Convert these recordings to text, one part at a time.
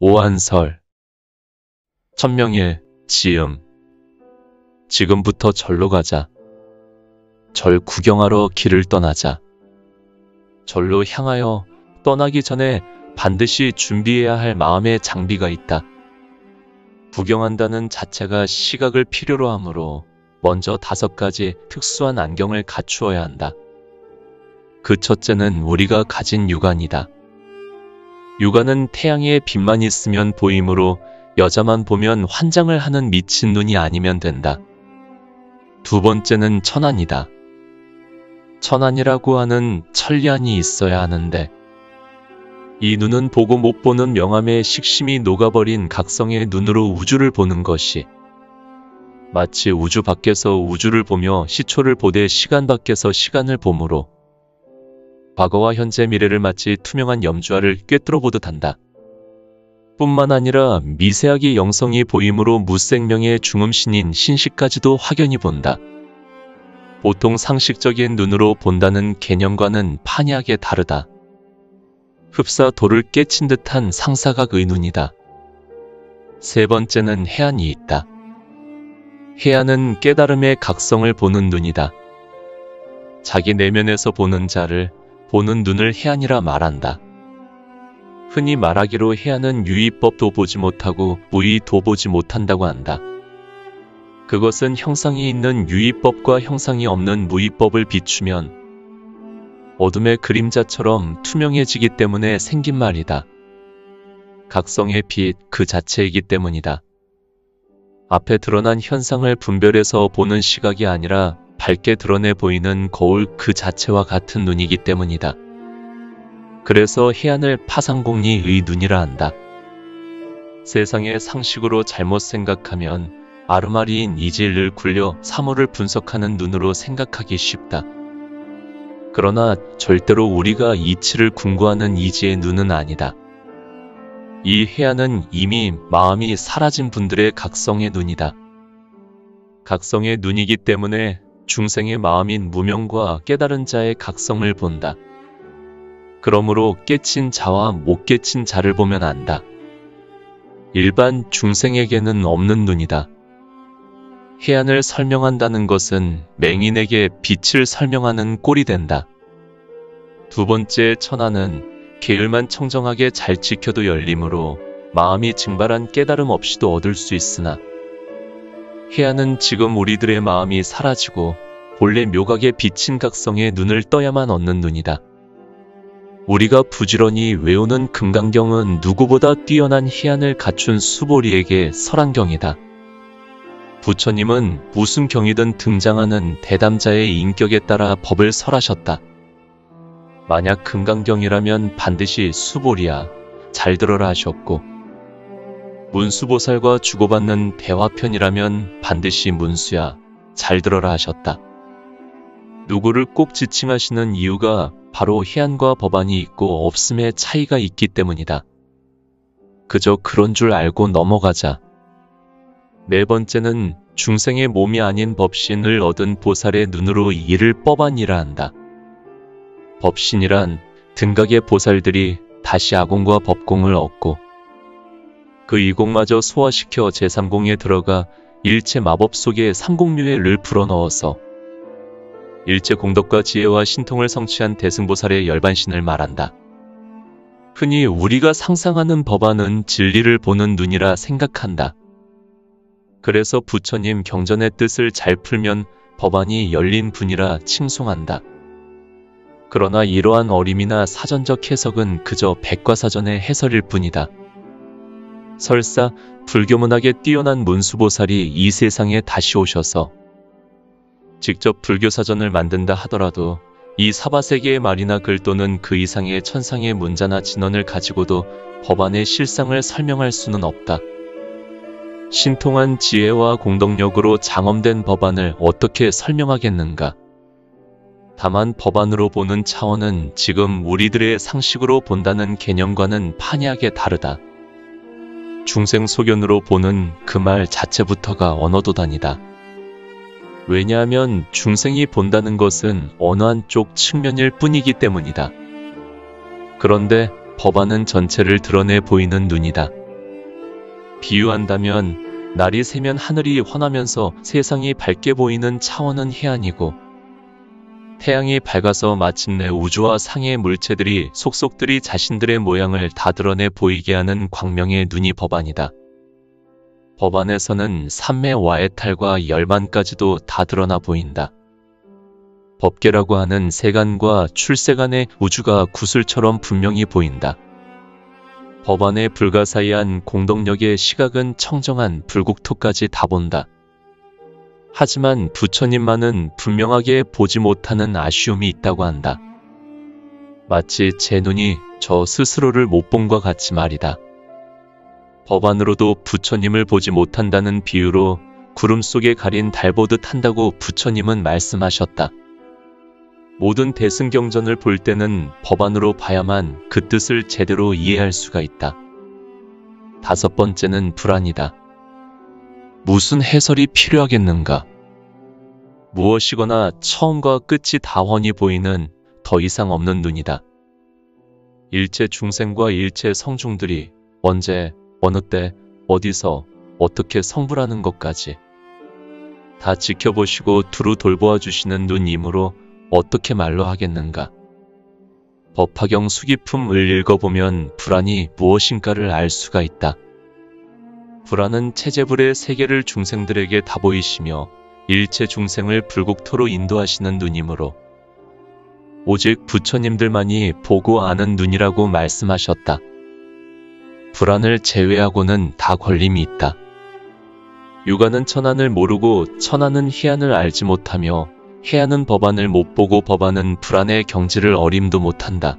오한설. 천명일, 지음. 지금부터 절로 가자. 절 구경하러 길을 떠나자. 절로 향하여 떠나기 전에 반드시 준비해야 할 마음의 장비가 있다. 구경한다는 자체가 시각을 필요로 하므로 먼저 5가지 특수한 안경을 갖추어야 한다. 그 첫째는 우리가 가진 육안이다. 육안은 태양의 빛만 있으면 보이므로 여자만 보면 환장을 하는 미친 눈이 아니면 된다. 두 번째는 천안이다. 천안이라고 하는 천리안이 있어야 하는데 이 눈은 보고 못 보는 명암의 식심이 녹아버린 각성의 눈으로 우주를 보는 것이 마치 우주 밖에서 우주를 보며 시초를 보되 시간 밖에서 시간을 보므로 과거와 현재 미래를 마치 투명한 염주알을 꿰뚫어 보듯 한다. 뿐만 아니라 미세하게 영성이 보이므로 무생명의 중음신인 신식까지도 확연히 본다. 보통 상식적인 눈으로 본다는 개념과는 판이하게 다르다. 흡사 돌을 깨친 듯한 상사각의 눈이다. 세 번째는 해안이 있다. 해안은 깨달음의 각성을 보는 눈이다. 자기 내면에서 보는 자를 보는 눈을 해안이라 말한다. 흔히 말하기로 해안은 유의법도 보지 못하고 무의도 보지 못한다고 한다. 그것은 형상이 있는 유의법과 형상이 없는 무의법을 비추면 어둠의 그림자처럼 투명해지기 때문에 생긴 말이다. 각성의 빛 그 자체이기 때문이다. 앞에 드러난 현상을 분별해서 보는 시각이 아니라 밝게 드러내 보이는 거울 그 자체와 같은 눈이기 때문이다. 그래서 해안을 파상공리의 눈이라 한다. 세상의 상식으로 잘못 생각하면 아르마리인 이질을 굴려 사물을 분석하는 눈으로 생각하기 쉽다. 그러나 절대로 우리가 이치를 궁구하는 이지의 눈은 아니다. 이 해안은 이미 마음이 사라진 분들의 각성의 눈이다. 각성의 눈이기 때문에 중생의 마음인 무명과 깨달은 자의 각성을 본다. 그러므로 깨친 자와 못 깨친 자를 보면 안다. 일반 중생에게는 없는 눈이다. 해안을 설명한다는 것은 맹인에게 빛을 설명하는 꼴이 된다. 두 번째 천안은 계율만 청정하게 잘 지켜도 열리므로 마음이 증발한 깨달음 없이도 얻을 수 있으나 해안은 지금 우리들의 마음이 사라지고 본래 묘각에 비친 각성의 눈을 떠야만 얻는 눈이다. 우리가 부지런히 외우는 금강경은 누구보다 뛰어난 해안을 갖춘 수보리에게 설안경이다. 부처님은 무슨 경이든 등장하는 대담자의 인격에 따라 법을 설하셨다. 만약 금강경이라면 반드시 수보리야, 잘 들어라 하셨고 문수보살과 주고받는 대화편이라면 반드시 문수야, 잘 들어라 하셨다. 누구를 꼭 지칭하시는 이유가 바로 해안과 법안이 있고 없음의 차이가 있기 때문이다. 그저 그런 줄 알고 넘어가자. 네 번째는 중생의 몸이 아닌 법신을 얻은 보살의 눈으로 이를 법안이라 한다. 법신이란 등각의 보살들이 다시 아공과 법공을 얻고 그 이공마저 소화시켜 제3공에 들어가 일체 마법 속에 삼공류의를 불어넣어서 일체 공덕과 지혜와 신통을 성취한 대승보살의 열반신을 말한다. 흔히 우리가 상상하는 법안은 진리를 보는 눈이라 생각한다. 그래서 부처님 경전의 뜻을 잘 풀면 법안이 열린 분이라 칭송한다. 그러나 이러한 어림이나 사전적 해석은 그저 백과사전의 해설일 뿐이다. 설사 불교문학에 뛰어난 문수보살이 이 세상에 다시 오셔서 직접 불교사전을 만든다 하더라도 이 사바세계의 말이나 글 또는 그 이상의 천상의 문자나 진언을 가지고도 법안의 실상을 설명할 수는 없다. 신통한 지혜와 공덕력으로 장엄된 법안을 어떻게 설명하겠는가? 다만 법안으로 보는 차원은 지금 우리들의 상식으로 본다는 개념과는 판이하게 다르다. 중생 소견으로 보는 그 말 자체부터가 언어도단이다. 왜냐하면 중생이 본다는 것은 어느 한쪽 측면일 뿐이기 때문이다. 그런데 법안은 전체를 드러내 보이는 눈이다. 비유한다면 날이 새면 하늘이 환하면서 세상이 밝게 보이는 차원은 해안이고, 태양이 밝아서 마침내 우주와 상의 물체들이 속속들이 자신들의 모양을 다 드러내 보이게 하는 광명의 눈이 법안이다. 법안에서는 삼매와의 탈과 열반까지도 다 드러나 보인다. 법계라고 하는 세간과 출세간의 우주가 구슬처럼 분명히 보인다. 법안의 불가사의한 공동력의 시각은 청정한 불국토까지 다 본다. 하지만 부처님만은 분명하게 보지 못하는 아쉬움이 있다고 한다. 마치 제 눈이 저 스스로를 못 본과 같이 말이다. 법안으로도 부처님을 보지 못한다는 비유로 구름 속에 가린 달 보듯 한다고 부처님은 말씀하셨다. 모든 대승경전을 볼 때는 법안으로 봐야만 그 뜻을 제대로 이해할 수가 있다. 다섯 번째는 불안이다. 무슨 해설이 필요하겠는가? 무엇이거나 처음과 끝이 다 훤히 보이는 더 이상 없는 눈이다. 일체 중생과 일체 성중들이 언제, 어느 때, 어디서, 어떻게 성불하는 것까지 다 지켜보시고 두루 돌보아 주시는 눈이므로 어떻게 말로 하겠는가? 법화경 수기품을 읽어보면 불안이 무엇인가를 알 수가 있다. 불안은 체제불의 세계를 중생들에게 다 보이시며 일체 중생을 불국토로 인도하시는 눈이므로 오직 부처님들만이 보고 아는 눈이라고 말씀하셨다. 불안을 제외하고는 다 걸림이 있다. 유가는 천안을 모르고 천안은 희안을 알지 못하며 해안은 법안을 못 보고 법안은 불안의 경지를 어림도 못한다.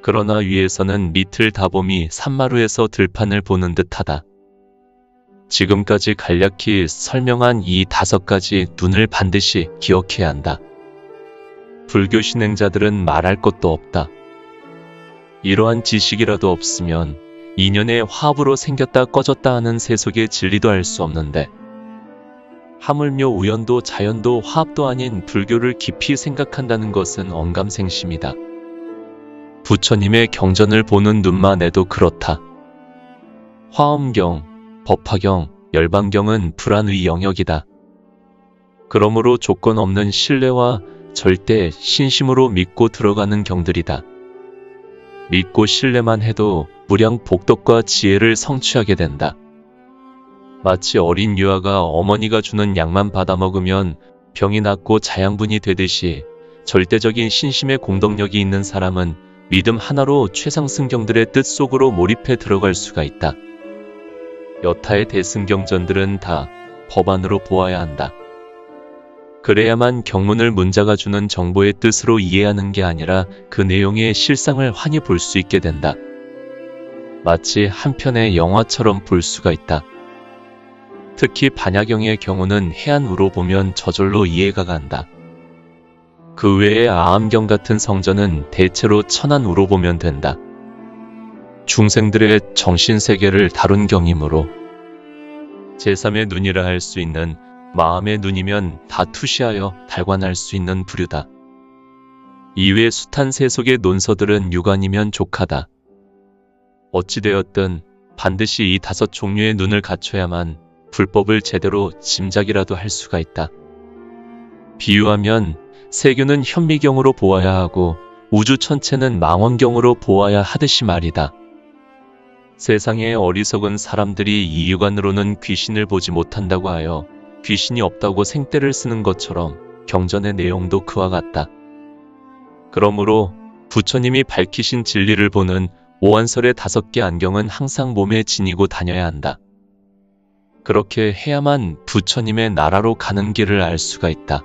그러나 위에서는 밑을 다보미 산마루에서 들판을 보는 듯하다. 지금까지 간략히 설명한 이 다섯 가지 눈을 반드시 기억해야 한다. 불교 신행자들은 말할 것도 없다. 이러한 지식이라도 없으면 인연의 화합으로 생겼다 꺼졌다 하는 세속의 진리도 알 수 없는데 하물며 우연도 자연도 화합도 아닌 불교를 깊이 생각한다는 것은 언감생심이다. 부처님의 경전을 보는 눈만 해도 그렇다. 화엄경, 법화경, 열반경은 불안의 영역이다. 그러므로 조건 없는 신뢰와 절대 신심으로 믿고 들어가는 경들이다. 믿고 신뢰만 해도 무량 복덕과 지혜를 성취하게 된다. 마치 어린 유아가 어머니가 주는 약만 받아먹으면 병이 낫고 자양분이 되듯이 절대적인 신심의 공덕력이 있는 사람은 믿음 하나로 최상승경들의 뜻 속으로 몰입해 들어갈 수가 있다. 여타의 대승경전들은 다 법안으로 보아야 한다. 그래야만 경문을 문자가 주는 정보의 뜻으로 이해하는 게 아니라 그 내용의 실상을 환히 볼 수 있게 된다. 마치 한 편의 영화처럼 볼 수가 있다. 특히 반야경의 경우는 해안으로 보면 저절로 이해가 간다. 그 외에 아암경 같은 성전은 대체로 천안으로 보면 된다. 중생들의 정신세계를 다룬 경이므로 제3의 눈이라 할 수 있는 마음의 눈이면 다 투시하여 달관할 수 있는 부류다. 이외 숱한 세속의 논서들은 유관이면 족하다. 어찌되었든 반드시 이 다섯 종류의 눈을 갖춰야만 불법을 제대로 짐작이라도 할 수가 있다. 비유하면 세균은 현미경으로 보아야 하고 우주 천체는 망원경으로 보아야 하듯이 말이다. 세상의 어리석은 사람들이 이 육안으로는 귀신을 보지 못한다고 하여 귀신이 없다고 생떼를 쓰는 것처럼 경전의 내용도 그와 같다. 그러므로 부처님이 밝히신 진리를 보는 오한설의 5개 안경은 항상 몸에 지니고 다녀야 한다. 그렇게 해야만 부처님의 나라로 가는 길을 알 수가 있다.